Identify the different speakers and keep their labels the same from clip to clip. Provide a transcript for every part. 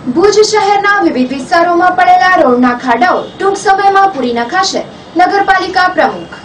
Speaker 1: ભુજ શહેરના વિવિધ વિસ્તારોમાં પડેલા રોડના ખાડાઓ ટૂંક સમયમાં પૂરી નખાશે નગરપાલિકા પ્રમુખ।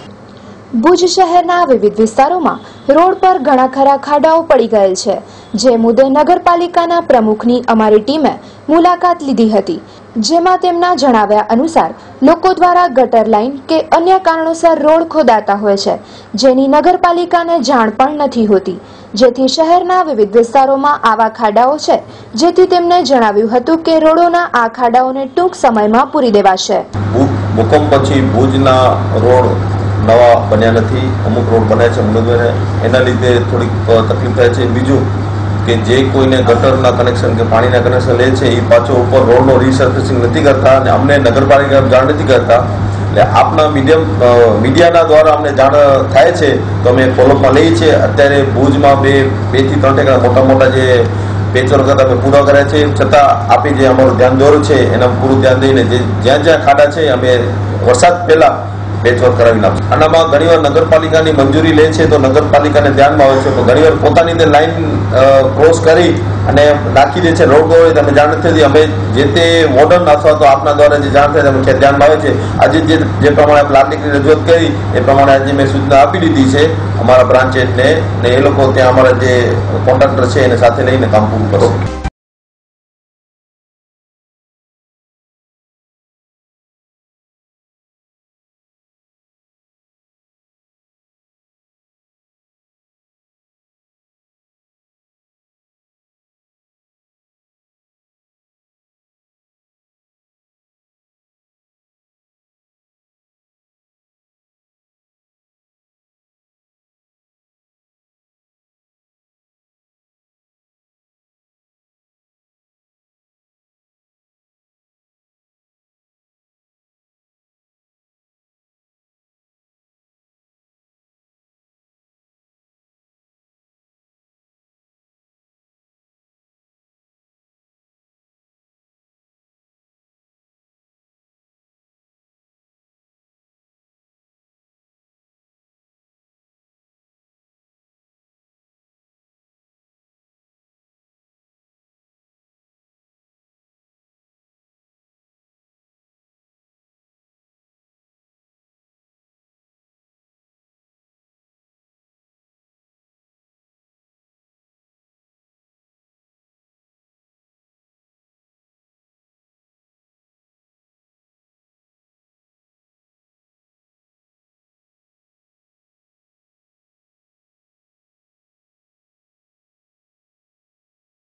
Speaker 1: ભુજ શહેરના વિવિધ વિસ્તારોમાં રોડ પર ઘણા ખરા ખાડાઓ પડી ગયેલ છે, જે મુદ્દે નગરપાલિકાના પ્રમુખની અમારી ટીમે મુલાકાત લીધી હતી, જેમાં તેમના જણાવ્યા અનુસાર લોકો દ્વારા ગટર લાઇન કે અન્ય કારણોસર રોડ ખોદાતા હોય છે, જેની નગરપાલિકાને જાણ પણ નથી હોતી, જેથી શહેરના વિવિધ વિસ્તારોમાં આવા ખાડાઓ છે, જેથી તેમને જણાવ્યું હતું કે રોડોના આ ખાડાઓને ટૂંક સમયમાં પૂરી દેવાશે।
Speaker 2: ભૂકંપ પછી ભુજના રોડ નવા બન્યા નથી, અમુક રોડ બન્યા છે મૂળભૂત, એના લીધે થોડીક તકલીફ થાય છે। બીજું કે જે કોઈને ગટરના કનેક્શન કે પાણીના કનેક્શન લે છે એ પાછો ઉપર રોડનો રીસર્ફેસિંગ નથી કરતા અને અમને નગરપાલિકા જાણ નથી કરતા, એટલે આપના મીડિયાના દ્વારા અમને જાણ થાય છે તો અમે ફોલોઅપમાં લઈએ છીએ। અત્યારે ભુજમાં બે થી 3 ટકા મોટા જે પેચવર્ક હતા અમે પૂરા કર્યા છે, છતાં આપી જે અમારું ધ્યાન દોર્યું છે એના પૂરું ધ્યાન દઈને જ્યાં ખાડા છે અમે વરસાદ પહેલા પેચવર્ક કરાવી નાખશું। આનામાં ઘણીવાર નગરપાલિકાની મંજૂરી લે છે તો નગરપાલિકાને ધ્યાનમાં આવે છે, તો ઘણીવાર પોતાની તે લાઈન ક્રોસ કરી અને નાખી દે છે રોડ હોય, તમે જાણ નથી થતી। અમે જે તે વોર્ડન અથવા તો આપના દ્વારા જે જાણ થાય અમે ધ્યાનમાં આવે છે। આજે જે પ્રમાણે પ્લાસ્ટિકની રજૂઆત કરી એ પ્રમાણે આજે મેં સૂચના આપી દીધી છે અમારા બ્રાન્ચ હેડને, ને એ લોકો ત્યાં અમારા જે કોન્ટ્રાક્ટર છે એને સાથે લઈને કામ પૂરું કરશે।